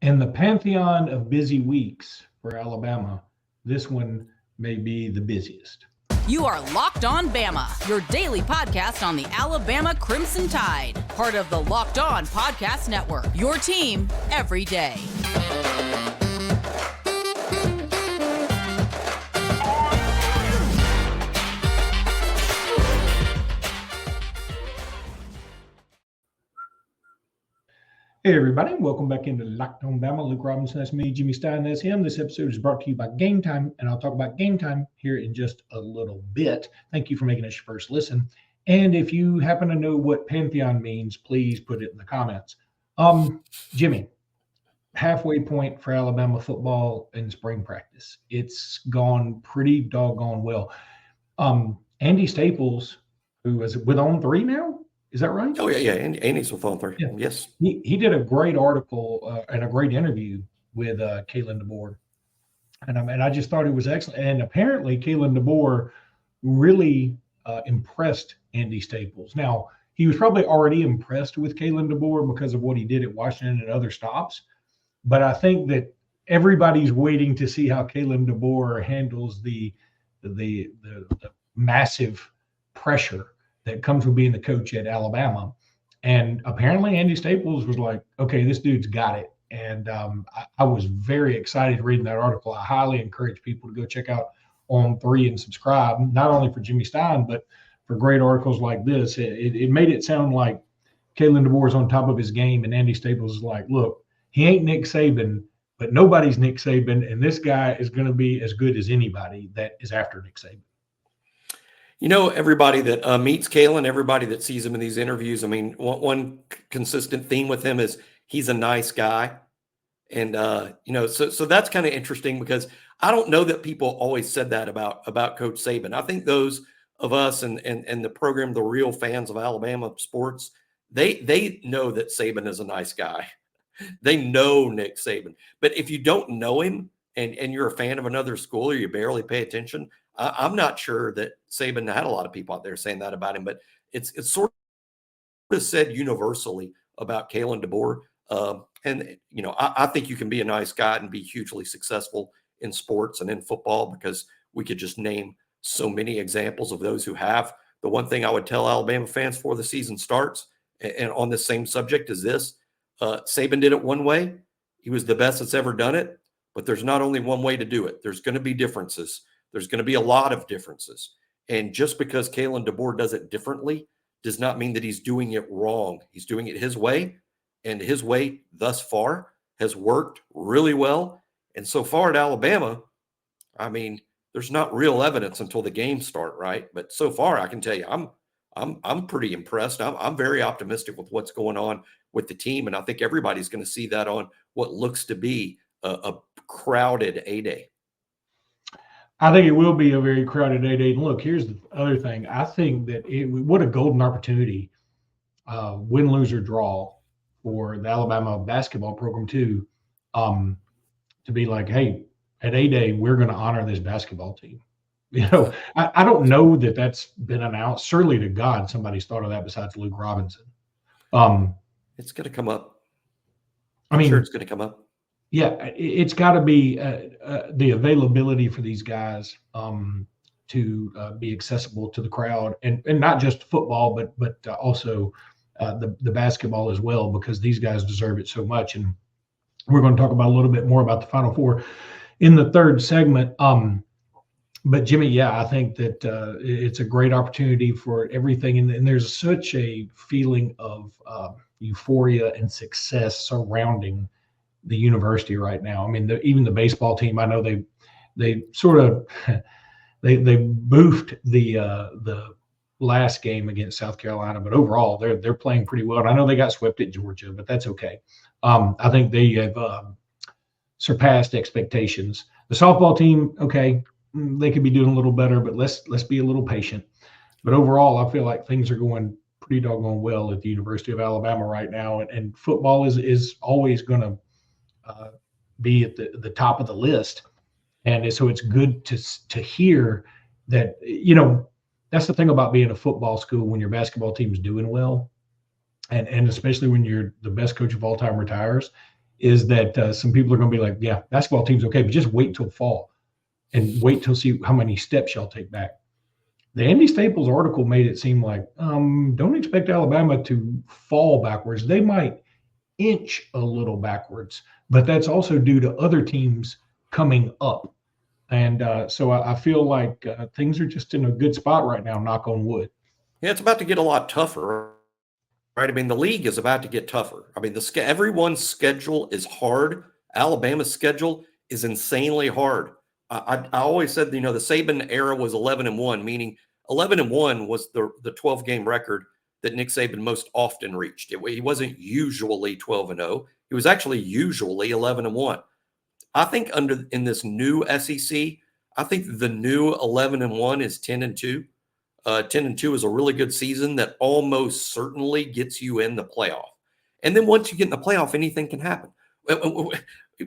In the pantheon of busy weeks for Alabama, this one may be the busiest. You are Locked On Bama, your daily podcast on the Alabama Crimson Tide, part of the Locked On Podcast Network, your team every day. Hey everybody, welcome back into Locked On Bama. Luke Robinson, that's me. Jimmy Stein, that's him. This episode is brought to you by Gametime, and I'll talk about Gametime here in just a little bit. Thank you for making us your first listen. And if you happen to know what Pantheon means, please put it in the comments. Jimmy, halfway point for Alabama football in spring practice. It's gone pretty doggone well. Andy Staples, who is with On3 now, is that right? Oh, yeah. Andy's with On3. Yeah. Yes. He did a great article and a great interview with Kalen DeBoer. And I just thought it was excellent. And apparently Kalen DeBoer really impressed Andy Staples. Now, he was probably already impressed with Kalen DeBoer because of what he did at Washington and other stops. But I think that everybody's waiting to see how Kalen DeBoer handles the massive pressure that comes with being the coach at Alabama. And apparently Andy Staples was like, okay, this dude's got it. And I was very excited reading that article. I highly encourage people to go check out On3 and subscribe, not only for Jimmy Stein, but for great articles like this. It made it sound like Kalen DeBoer's on top of his game, and Andy Staples is like, look, he ain't Nick Saban, but nobody's Nick Saban, and this guy is going to be as good as anybody that is after Nick Saban. You know, everybody that meets Kalen, everybody that sees him in these interviews, I mean, one consistent theme with him is he's a nice guy. And, so that's kind of interesting because I don't know that people always said that about Coach Saban. I think those of us and the program, the real fans of Alabama sports, they know that Saban is a nice guy. They know Nick Saban. But if you don't know him and you're a fan of another school or you barely pay attention, I'm not sure that Saban had a lot of people out there saying that about him, but it's sort of said universally about Kalen DeBoer. I think you can be a nice guy and be hugely successful in sports and in football because we could just name so many examples of those who have. The one thing I would tell Alabama fans before the season starts, and on this same subject, is this. Saban did it one way. He was the best that's ever done it, but there's not only one way to do it. There's going to be differences. There's going to be a lot of differences. And just because Kalen DeBoer does it differently does not mean that he's doing it wrong. He's doing it his way, and his way thus far has worked really well. And so far at Alabama, I mean, there's not real evidence until the games start, right? But so far, I can tell you, I'm pretty impressed. I'm very optimistic with what's going on with the team, and I think everybody's going to see that on what looks to be a crowded A-Day. I think it will be a very crowded 8-8. And look, here's the other thing. I think that what a golden opportunity, win, lose, or draw for the Alabama basketball program too, to be like, hey, at 8-day, we're going to honor this basketball team. I don't know that that's been announced. Certainly to God, somebody's thought of that besides Luke Robinson. It's going to come up. I'm sure it's going to come up. Yeah, it's got to be the availability for these guys to be accessible to the crowd, and not just football, but also the basketball as well, because these guys deserve it so much. And we're going to talk about a little bit more about the Final Four in the third segment. But Jimmy, yeah, I think that it's a great opportunity for everything, and there's such a feeling of euphoria and success surrounding the university right now. I mean, even the baseball team, I know they sort of they boofed the last game against South Carolina, but overall they're playing pretty well. And I know they got swept at Georgia, but that's okay. I think they have surpassed expectations. The softball team, okay, they could be doing a little better, but let's be a little patient. But overall, I feel like things are going pretty doggone well at the University of Alabama right now, and football is always going to be at the top of the list. And so it's good to hear that, that's the thing about being a football school when your basketball team is doing well, and especially when you're the best coach of all time retires, is that some people are going to be like, yeah, basketball team's okay, but just wait till fall and wait till see how many steps y'all take back. The Andy Staples article made it seem like don't expect Alabama to fall backwards. They might inch a little backwards, but that's also due to other teams coming up. And so I feel like things are just in a good spot right now, knock on wood. Yeah, it's about to get a lot tougher, right? I mean, the league is about to get tougher. I mean, everyone's schedule is hard. Alabama's schedule is insanely hard. I always said, the Saban era was 11-1, meaning 11-1 was the 12-game record that Nick Saban most often reached. He wasn't usually 12-0. He was actually usually 11-1. I think in this new SEC, I think the new 11-1 is 10-2. 10-2 is a really good season that almost certainly gets you in the playoff. And then once you get in the playoff, anything can happen.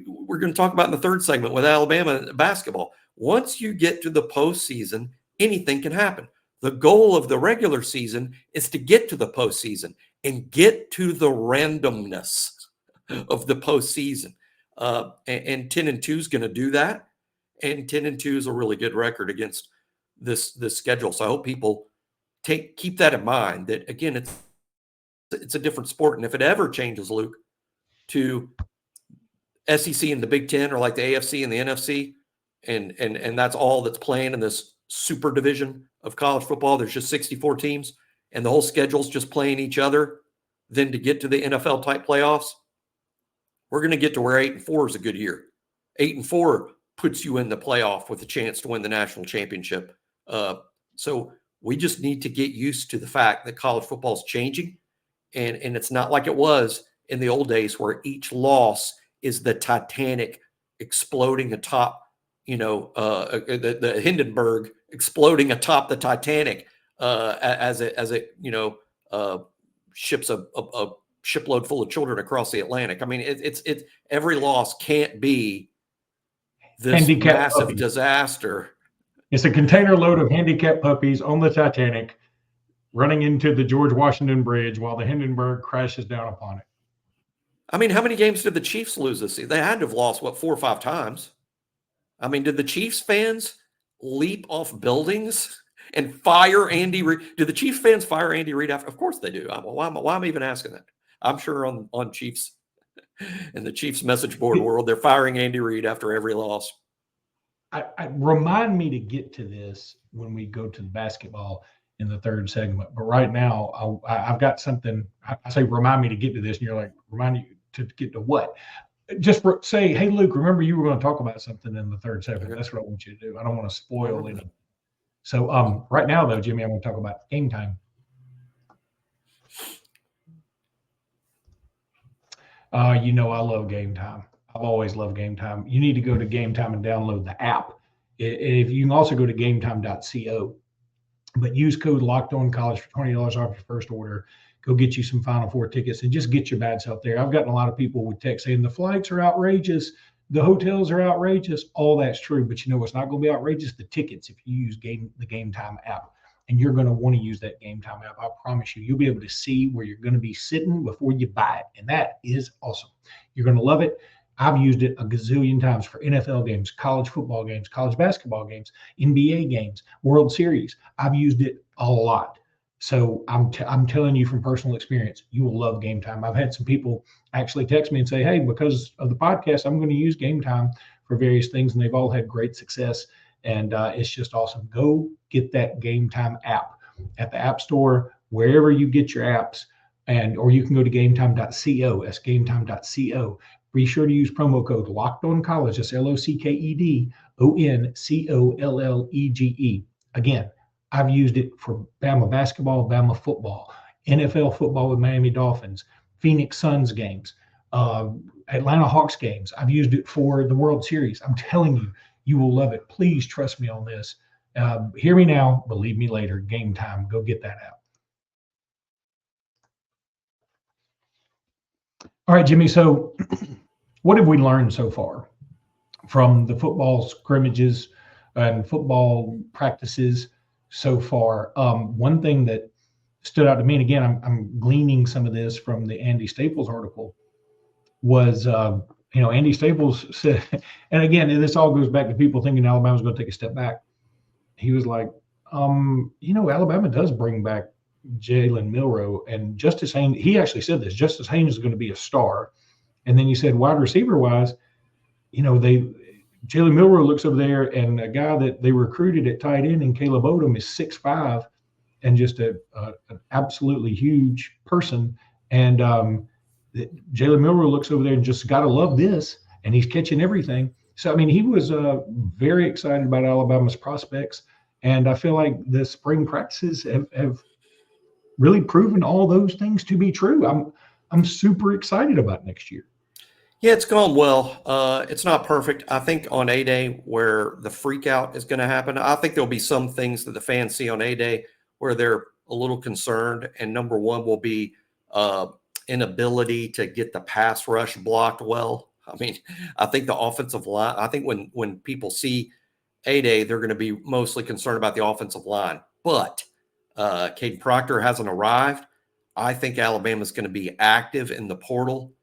We're going to talk about in the third segment with Alabama basketball. Once you get to the postseason, anything can happen. The goal of the regular season is to get to the postseason and get to the randomness of the postseason. And 10-2 is going to do that. And 10-2 is a really good record against this schedule. So I hope people keep that in mind, that again, it's a different sport. And if it ever changes, Luke, to SEC and the Big Ten, or like the AFC and the NFC, and that's all that's playing in this super division of college football, there's just 64 teams and the whole schedule's just playing each other, then to get to the NFL type playoffs, we're going to get to where 8-4 is a good year. 8-4 puts you in the playoff with a chance to win the national championship. So we just need to get used to the fact that college football is changing, and it's not like it was in the old days where each loss is the Titanic exploding atop, the Hindenburg exploding atop the Titanic as it ships a shipload full of children across the Atlantic. I mean, it's every loss can't be this massive disaster. It's a container load of handicapped puppies on the Titanic running into the George Washington Bridge while the Hindenburg crashes down upon it. I mean, how many games did the Chiefs lose this season? They had to have lost, 4 or 5 times. I mean, did the Chiefs fans leap off buildings and fire Andy Reid? Do the Chiefs fans fire Andy Reid after? Of course they do. Why am I even asking that? I'm sure on Chiefs in the Chiefs message board world, they're firing Andy Reid after every loss. I remind me to get to this when we go to the basketball in the third segment. But right now, I've got something. I say, remind me to get to this, and you're like, remind you to get to what? Just say, hey, Luke, remember you were going to talk about something in the third segment. Okay. That's what I want you to do. I don't want to spoil anything. So right now, though, Jimmy, I want to talk about game time. I love game time. I've always loved Game Time. You need to go to Game Time and download the app. If you can also go to gametime.co, but use code LOCKEDONCollege for $20 off your first order. Go get you some Final Four tickets and just get your bad self there. I've gotten a lot of people with text saying the flights are outrageous, the hotels are outrageous. All that's true, but you know what's not going to be outrageous? The tickets. If you use the Game Time app, and you're going to want to use that Game Time app, I promise you, you'll be able to see where you're going to be sitting before you buy it, and that is awesome. You're going to love it. I've used it a gazillion times for NFL games, college football games, college basketball games, NBA games, World Series. I've used it a lot. So I'm telling you from personal experience, you will love Game Time. I've had some people actually text me and say, hey, because of the podcast, I'm going to use Game Time for various things, and they've all had great success. And it's just awesome. Go get that Game Time app at the App Store, wherever you get your apps, or you can go to gametime.co. That's gametime.co. Be sure to use promo code LOCKEDONCollege. That's LOCKEDONCOLLEGE. Again, I've used it for Bama basketball, Bama football, NFL football with Miami Dolphins, Phoenix Suns games, Atlanta Hawks games. I've used it for the World Series. I'm telling you, you will love it. Please trust me on this. Hear me now, believe me later. Game Time. Go get that app. All right, Jimmy. So what have we learned so far from the football scrimmages and football practices so far? One thing that stood out to me, and again, I'm gleaning some of this from the Andy Staples article, was, Andy Staples said, and again, this all goes back to people thinking Alabama's going to take a step back. He was like, Alabama does bring back Jalen Milroe and Justice Haynes. He actually said this. Justice Haynes is going to be a star. And then he said, wide receiver wise, Jalen Milroe looks over there, and a guy that they recruited at tight end, and Caleb Odom, is 6'5", and just an absolutely huge person. And Jalen Milroe looks over there and just got to love this, and he's catching everything. So, I mean, he was very excited about Alabama's prospects, and I feel like the spring practices have really proven all those things to be true. I'm super excited about next year. Yeah, it's gone well. It's not perfect. I think on A-Day where the freak out is going to happen, I think there'll be some things that the fans see on A-Day where they're a little concerned. And number one will be inability to get the pass rush blocked well. I mean, I think the offensive line, I think when people see A-Day, they're going to be mostly concerned about the offensive line. But Caden Proctor hasn't arrived. I think Alabama's going to be active in the portal.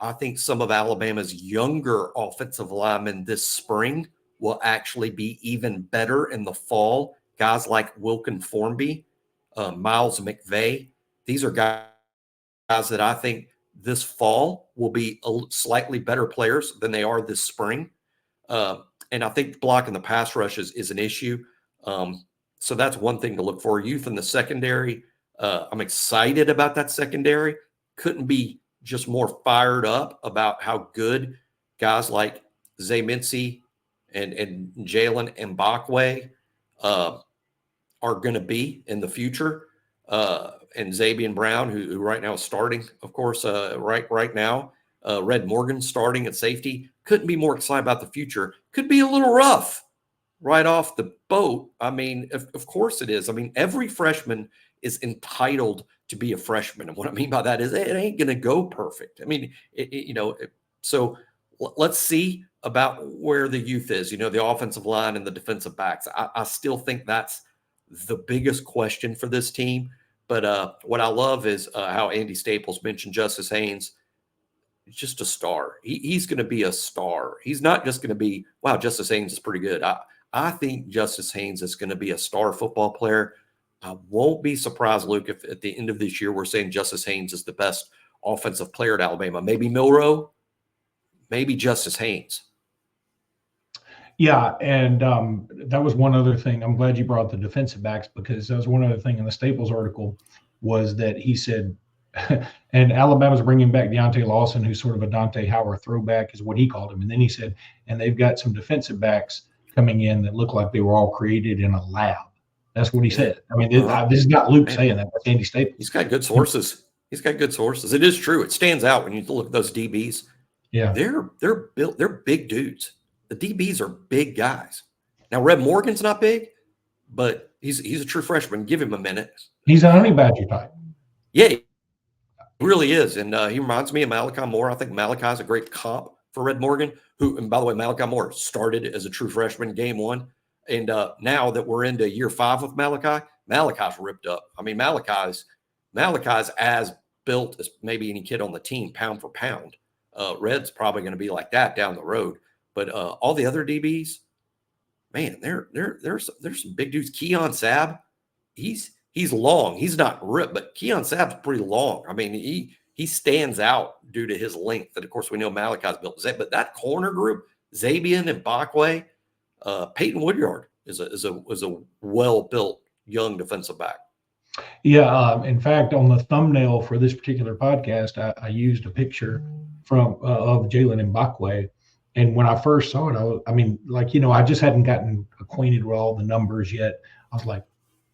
I think some of Alabama's younger offensive linemen this spring will actually be even better in the fall. Guys like Wilkin Formby, Miles McVay. These are guys that I think this fall will be slightly better players than they are this spring. And I think blocking the pass rush is an issue. So that's one thing to look for. Youth in the secondary. I'm excited about that secondary. Couldn't be just more fired up about how good guys like Zay Mincy and Jalen Mbakwe are going to be in the future. And Zabian Brown, who right now is starting, of course, right now. Red Morgan starting at safety. Couldn't be more excited about the future. Could be a little rough right off the boat. I mean, of course it is. I mean, every freshman is entitled to be a freshman. And what I mean by that is it ain't going to go perfect. I mean, so let's see about where the youth is, the offensive line and the defensive backs. I still think that's the biggest question for this team. But what I love is how Andy Staples mentioned Justice Haynes. Just a star. He's going to be a star. He's not just going to be, wow, Justice Haynes is pretty good. I think Justice Haynes is going to be a star football player. I won't be surprised, Luke, if at the end of this year we're saying Justice Haynes is the best offensive player at Alabama. Maybe Milroe, maybe Justice Haynes. Yeah, and that was one other thing. I'm glad you brought the defensive backs, because that was one other thing in the Staples article was that he said, and Alabama's bringing back Deontay Lawson, who's sort of a Dante Howard throwback is what he called him. And then he said, and they've got some defensive backs coming in that look like they were all created in a lab. That's what he said. I mean, this is not Luke saying that. That's Andy Staples. He's got good sources. It is true. It stands out when you look at those DBs. Yeah, they're built. They're big dudes. The DBs are big guys. Now, Red Morgan's not big, but he's a true freshman. Give him a minute. He's a honey badger type. Yeah, he really is. And he reminds me of Malachi Moore. I think Malachi's a great comp for Red Morgan, who, and by the way, Malachi Moore started as a true freshman game one. And now that we're into year 5 of Malachi's ripped up. I mean, Malachi's as built as maybe any kid on the team, pound for pound. Red's probably going to be like that down the road. But all the other DBs, man, there's some big dudes. Keon Sabb, he's long. He's not ripped, but Keon Sabb's pretty long. I mean, he stands out due to his length. And of course, we know Malachi's built. But that corner group, Zabian and Mbakwe, Peyton Woodyard is a well-built young defensive back. Yeah. In fact, on the thumbnail for this particular podcast, I used a picture of Jalen Mbakwe. And when I first saw it, I just hadn't gotten acquainted with all the numbers yet. I was like,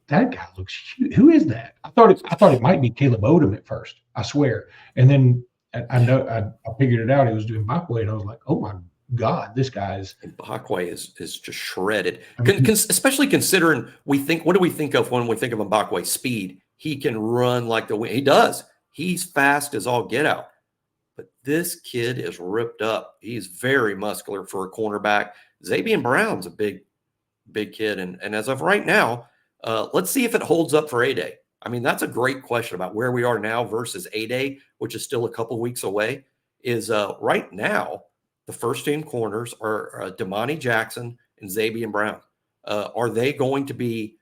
that guy looks huge. Who is that? I thought it might be Caleb Odom at first, I swear. And then I figured it out. He was doing Mbakwe, and I was like, oh my God, this guy's Mbakwe is just shredded. Especially considering what do we think of when we think of Mbakwe? Speed. He can run like the wind. He does. He's fast as all get out. But this kid is ripped up. He's very muscular for a cornerback. Zabian Brown's a big kid. And as of right now, let's see if it holds up for A-Day. I mean, that's a great question about where we are now versus A-Day, which is still a couple weeks away. is right now the first team corners are Damani Jackson and Xavier Brown. Are they going to be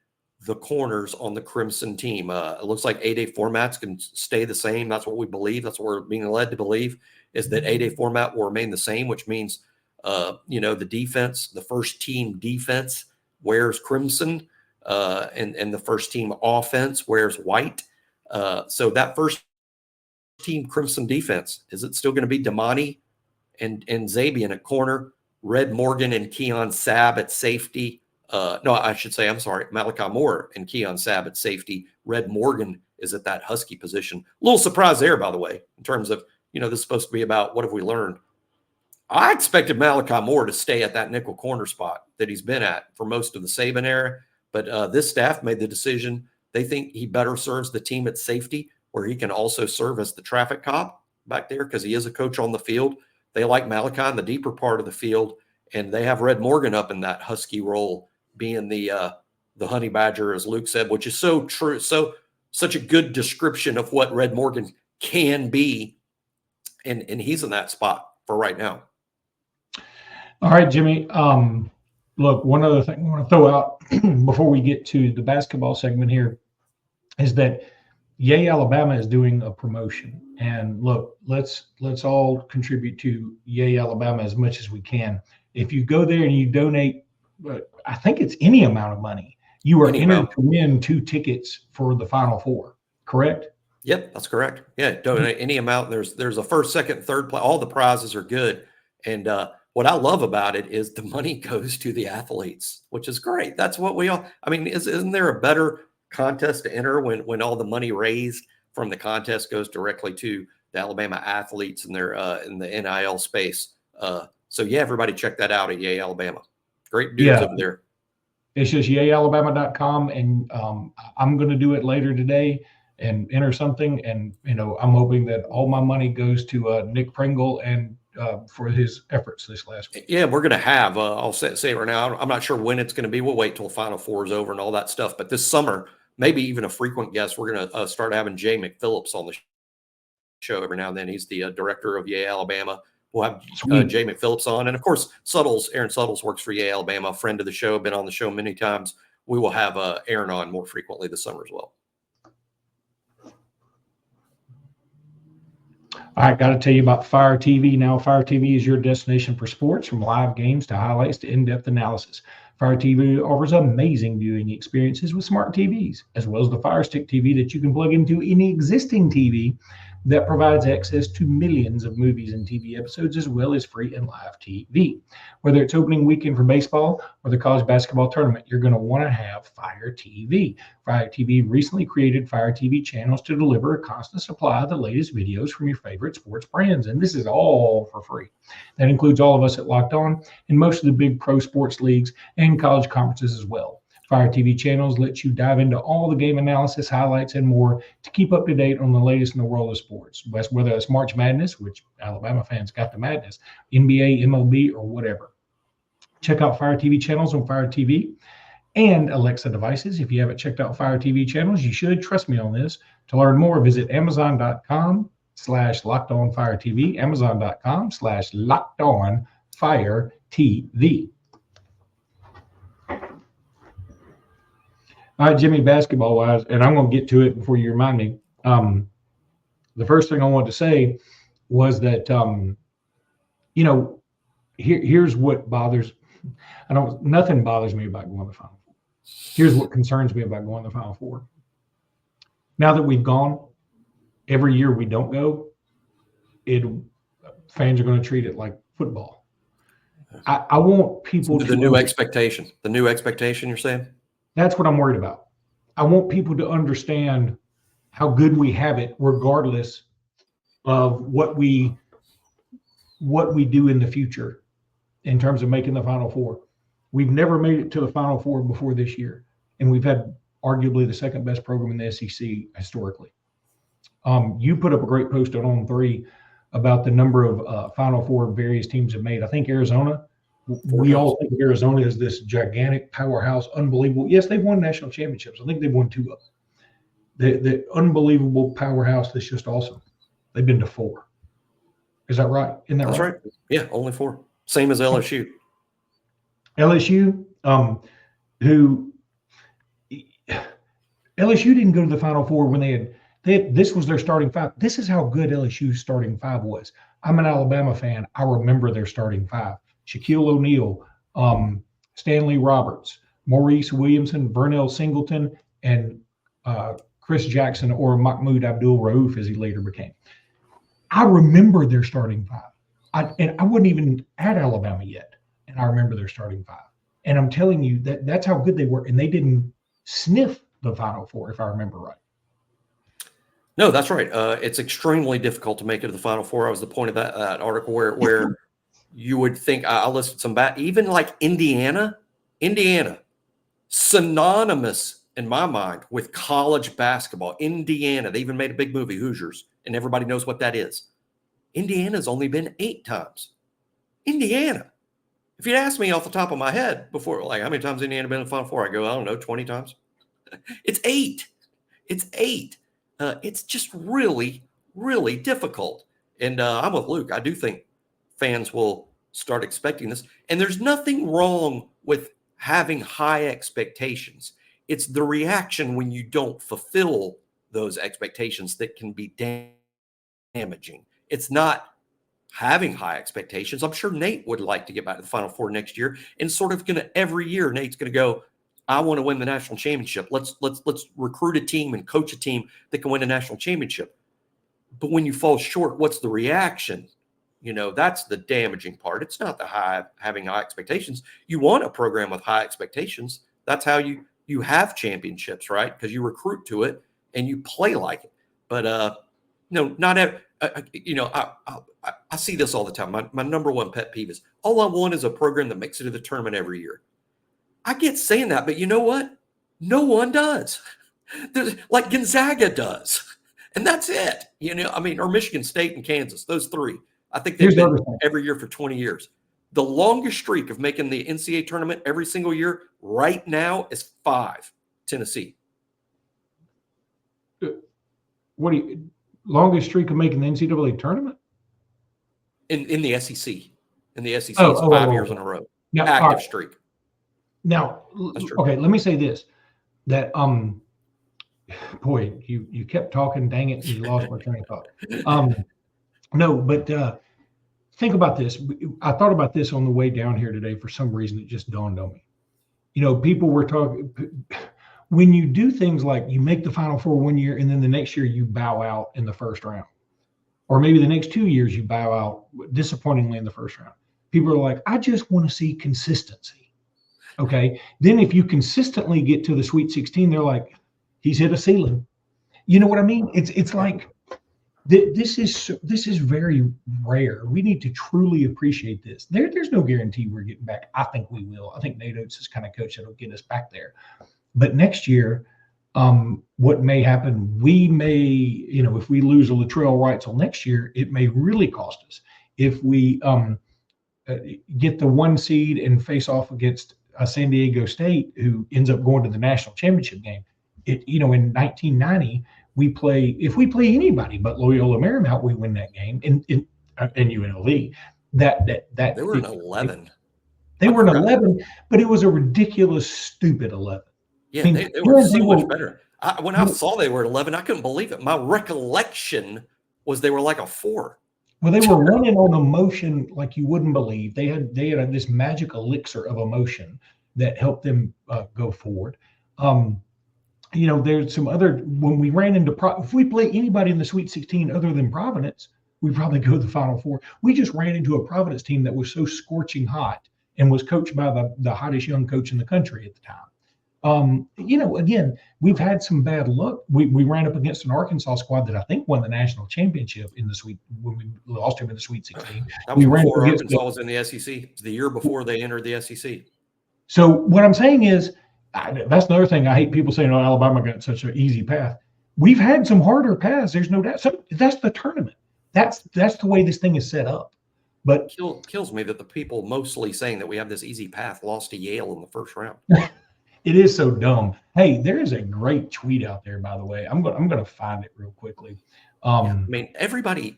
the corners on the Crimson team? It looks like 8A formats can stay the same. That's what we believe. That's what we're being led to believe, is that 8A format will remain the same, which means, the defense, the first team defense wears crimson, and the first team offense wears white. So that first team crimson defense, is it still going to be Damani and Xavier at corner, Red Morgan and Keon Sabb at safety? No, I should say, I'm sorry, Malachi Moore and Keon Sabb at safety. Red Morgan is at that Husky position. A little surprise there, by the way, in terms of, this is supposed to be about what have we learned. I expected Malachi Moore to stay at that nickel corner spot that he's been at for most of the Saban era, but this staff made the decision. They think he better serves the team at safety, where he can also serve as the traffic cop back there because he is a coach on the field. They like Malachi in the deeper part of the field, and they have Red Morgan up in that Husky role, being the honey badger, as Luke said, which is so true. Such a good description of what Red Morgan can be. And he's in that spot for right now. All right, Jimmy. Look, one other thing I want to throw out before we get to the basketball segment here is that Yay Alabama is doing a promotion. And look, let's all contribute to Yay Alabama as much as we can. If you go there and you donate, I think it's any amount of money, you are entered to win 2 tickets for the Final Four, correct? Yep, that's correct. Yeah, donate any amount. There's a first, second, third place. All the prizes are good. And what I love about it is the money goes to the athletes, which is great. That's what we all, isn't there a better contest to enter when all the money raised from the contest goes directly to the Alabama athletes in their in the NIL space? So yeah, everybody check that out at Yay Alabama. Great dudes over there. It's just yayalabama.com, and I'm going to do it later today and enter something. And I'm hoping that all my money goes to Nick Pringle and for his efforts this last week. Yeah, we're going to have, I'll say it right now, I'm not sure when it's going to be. We'll wait till Final Four is over and all that stuff. But this summer, maybe even a frequent guest, we're going to start having Jay McPhillips on the show every now and then. He's the director of Yay Alabama. We'll have Jay McPhillips on. And, of course, Aaron Suttles works for Yay Alabama, a friend of the show, been on the show many times. We will have Aaron on more frequently this summer as well. All right, got to tell you about Fire TV. Now, Fire TV is your destination for sports, from live games to highlights to in-depth analysis. Fire TV offers amazing viewing experiences with smart TVs, as well as the Fire Stick TV that you can plug into any existing TV that provides access to millions of movies and TV episodes, as well as free and live TV. Whether it's opening weekend for baseball or the college basketball tournament, you're going to want to have Fire TV. Fire TV recently created Fire TV channels to deliver a constant supply of the latest videos from your favorite sports brands, and this is all for free. That includes all of us at Locked On and most of the big pro sports leagues and college conferences as well. Fire TV channels let you dive into all the game analysis, highlights, and more to keep up to date on the latest in the world of sports, whether it's March Madness, which Alabama fans got the madness, NBA, MLB, or whatever. Check out Fire TV channels on Fire TV and Alexa devices. If you haven't checked out Fire TV channels, you should. Trust me on this. To learn more, visit Amazon.com/LockedOnFireTV, Amazon.com/LockedOnFireTV. All right, Jimmy, basketball-wise, and I'm going to get to it before you remind me. The first thing I wanted to say was that, here's what bothers. Nothing bothers me about going to the Final Four. Here's what concerns me about going to the Final Four. Now that we've gone, every year we don't go, fans are going to treat it like football. I want people to the new expectation. The new expectation, you're saying? That's what I'm worried about. I want people to understand how good we have it, regardless of what we do in the future in terms of making the Final Four. We've never made it to the Final Four before this year, and we've had arguably the second best program in the SEC historically. You put up a great post on On3 about the number of Final Four various teams have made. I think Arizona. We all think of Arizona as this gigantic powerhouse, unbelievable. Yes, they've won national championships. I think they've won 2 of them. The unbelievable powerhouse that's just awesome. They've been to 4. Is that right? Isn't that That's right? Yeah, only 4. Same as LSU. LSU, who LSU didn't go to the Final Four when they had this was their starting 5. This is how good LSU's starting 5 was. I'm an Alabama fan. I remember their starting 5: Shaquille O'Neal, Stanley Roberts, Maurice Williamson, Vernell Singleton, and Chris Jackson, or Mahmoud Abdul-Rauf, as he later became. I remember their starting 5. And I wasn't even at Alabama yet, and I remember their starting 5. And I'm telling you that's how good they were, and they didn't sniff the Final Four, if I remember right. No, that's right. It's extremely difficult to make it to the Final Four. I was the point of that article where you would think I listed some even like Indiana, synonymous in my mind with college basketball. Indiana, they even made a big movie, Hoosiers, and everybody knows what that is. Indiana's only been 8 times. Indiana. If you'd asked me off the top of my head before, like how many times Indiana been in the Final Four, I go, I don't know, 20 times. It's 8. It's 8. It's just really, really difficult. And I'm with Luke. I do think fans will start expecting this. And there's nothing wrong with having high expectations. It's the reaction when you don't fulfill those expectations that can be damaging. It's not having high expectations. I'm sure Nate would like to get back to the Final Four next year, and sort of every year Nate's going to go, I want to win the national championship. Let's recruit a team and coach a team that can win a national championship. But when you fall short, what's the reaction? That's the damaging part. It's not having high expectations. You want a program with high expectations. That's how you have championships, right? Because you recruit to it and you play like it. But not every. I see this all the time. My number one pet peeve is all I want is a program that makes it to the tournament every year. I get saying that, but you know what? No one does. Like Gonzaga does. And that's it. Or Michigan State and Kansas, those 3. I think they've been every year for 20 years. The longest streak of making the NCAA tournament every single year right now is 5, Tennessee. Longest streak of making the NCAA tournament? In the SEC. In the SEC, it's 5 years in a row. Now, active streak. Now, okay, let me say this. That, boy, you kept talking, dang it, and you lost my train of thought. No, but think about this. I thought about this on the way down here today. For some reason, it just dawned on me. People were talking, when you do things like you make the Final Four one year and then the next year you bow out in the first round, or maybe the next 2 years you bow out disappointingly in the first round. People are like, I just want to see consistency. Okay. Then if you consistently get to the Sweet 16, they're like, he's hit a ceiling. You know what I mean? It's like, this is very rare. We need to truly appreciate this. There's no guarantee we're getting back. I think we will. I think Nate Oates is kind of coach that'll get us back there. But next year, what may happen, we may, if we lose a Latrell Wrightsell next year, it may really cost us. If we get the 1 seed and face off against San Diego State, who ends up going to the national championship game, in 1990, if we play anybody but Loyola Marymount, we win that game. And UNLV, that they were an 11. They were an 11, but it was a ridiculous, stupid 11. Yeah, they were so much better. When I saw they were 11, I couldn't believe it. My recollection was they were like a 4. Well, they were running on emotion like you wouldn't believe. They had this magic elixir of emotion that helped them go forward. There's some other, when we ran into, if we play anybody in the Sweet 16 other than Providence, we probably go to the Final Four. We just ran into a Providence team that was so scorching hot and was coached by the hottest young coach in the country at the time. Again, we've had some bad luck. We ran up against an Arkansas squad that I think won the national championship when we lost him in the Sweet 16. That was before Arkansas was in the SEC. It was the year before they entered the SEC. So what I'm saying is, that's another thing I hate people saying, oh, Alabama got such an easy path. We've had some harder paths. There's no doubt. So that's the tournament. That's the way this thing is set up. But kills me that the people mostly saying that we have this easy path lost to Yale in the first round. It is so dumb. Hey, there is a great tweet out there, by the way. I'm going to find it real quickly. Everybody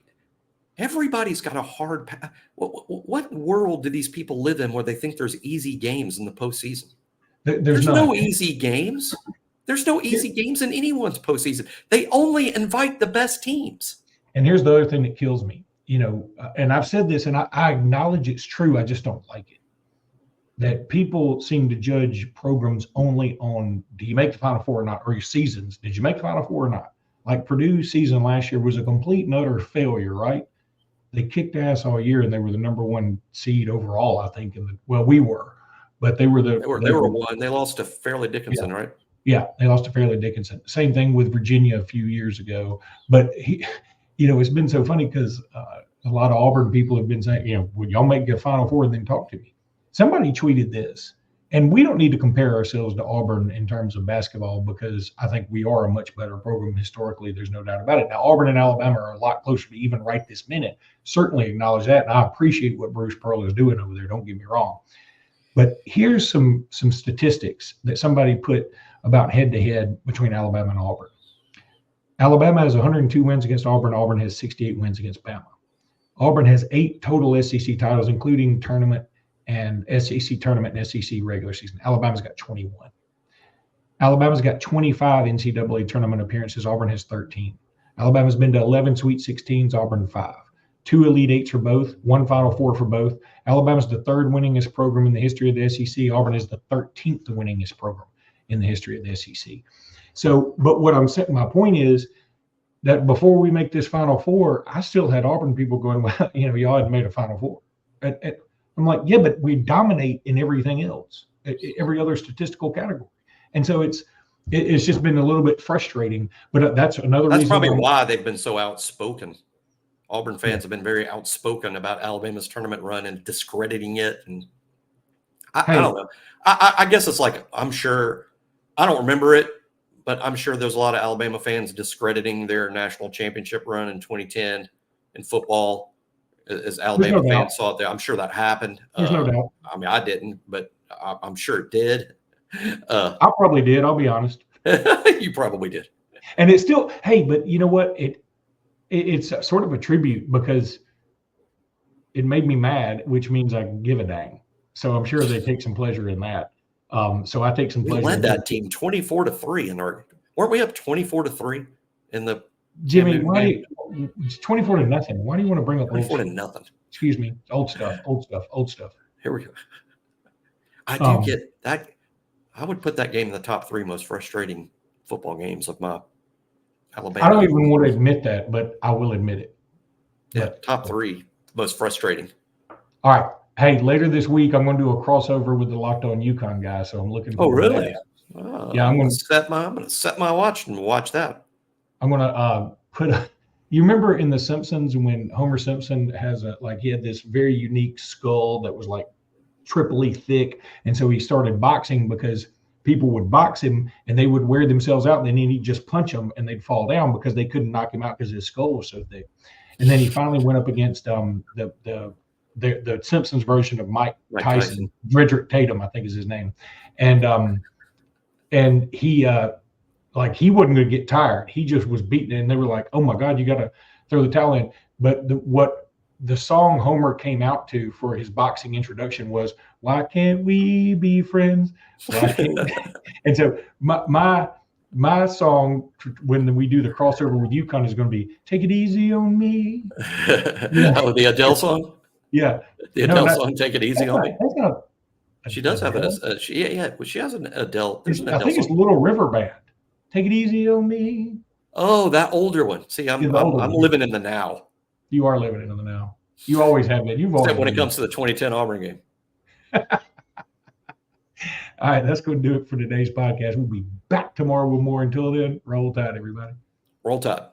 Everybody's got a hard path. What world do these people live in where they think there's easy games in the postseason? There's no easy games. There's no easy games in anyone's postseason. They only invite the best teams. And here's the other thing that kills me, and I've said this, and I acknowledge it's true. I just don't like it. That people seem to judge programs only on, do you make the Final Four or not, or your seasons. Did you make the Final Four or not? Like Purdue's season last year was a complete and utter failure, right? They kicked ass all year, and they were the number one seed overall, I think. We were, but they were they were one. They lost to Fairleigh Dickinson, right? Yeah, they lost to Fairleigh Dickinson. Same thing with Virginia a few years ago. But it's been so funny because a lot of Auburn people have been saying, would y'all make the Final Four and then talk to me? Somebody tweeted this, and we don't need to compare ourselves to Auburn in terms of basketball because I think we are a much better program historically. There's no doubt about it. Now, Auburn and Alabama are a lot closer to even right this minute. Certainly acknowledge that, and I appreciate what Bruce Pearl is doing over there. Don't get me wrong. But here's some statistics that somebody put about head-to-head between Alabama and Auburn. Alabama has 102 wins against Auburn. Auburn has 68 wins against Bama. Auburn has 8 total SEC titles, including tournament and SEC tournament and SEC regular season. Alabama's got 21. Alabama's got 25 NCAA tournament appearances. Auburn has 13. Alabama's been to 11 Sweet 16s, Auburn 5. 2 Elite Eights for both, 1 Final Four for both. Alabama's the 3rd winningest program in the history of the SEC. Auburn is the 13th winningest program in the history of the SEC. So, but what I'm saying, my point is that before we make this Final Four, I still had Auburn people going, well, y'all hadn't made a Final Four. I'm like, yeah, but we dominate in everything else, every other statistical category. And so it's just been a little bit frustrating, but that's another reason. That's probably why they've been so outspoken. Auburn fans have been very outspoken about Alabama's tournament run and discrediting it. And I don't know. I guess it's like, I'm sure, I don't remember it, but I'm sure there's a lot of Alabama fans discrediting their national championship run in 2010 in football as Alabama fans saw it there. I'm sure that happened. There's no doubt. I mean, I didn't, but I'm sure it did. I probably did. I'll be honest. You probably did. And it's still, hey, but you know what? It's sort of a tribute because it made me mad, which means I give a dang. So I'm sure they take some pleasure in that. So I take some pleasure. We led that team 24-3 weren't we up 24-3 in the Jimmy? It's 24-0. Why do you want to bring up 24-0? Excuse me, old stuff. Here we go. I do get that. I would put that game in the top 3 most frustrating football games of my Alabama. I don't even want to admit that, but I will admit it. Yeah, top 3 most frustrating. All right. Hey, later this week, I'm going to do a crossover with the Locked On UConn guys, so I'm looking forward to that. Yeah, I'm going to set my watch and watch that. I'm going to you remember in The Simpsons when Homer Simpson he had this very unique skull that was like triply thick, and so he started boxing because people would box him and they would wear themselves out, and then he'd just punch them and they'd fall down because they couldn't knock him out because his skull was so thick. And then he finally went up against the Simpsons version of Mike Tyson. Frederick Tatum, I think is his name. And he he wasn't going to get tired. He just was beating it, and they were like, "Oh my God, you got to throw the towel in." But what the song Homer came out to for his boxing introduction was, "Why can't we be friends?" And so my song when we do the crossover with UConn is going to be "Take It Easy on Me." Oh, the Adele song. Yeah, the Adele song, "Take It Easy on Me." That's not. She does have she has an Adele. There's an Adele I think song. It's Little River Band. "Take It Easy on Me." Oh, that older one. See, I'm living in the now. You are living in the now. You always have been. You've always. Except when it comes to the 2010 Auburn game. All right, that's going to do it for today's podcast. We'll be back tomorrow with more. Until then, roll tide, everybody. Roll tide.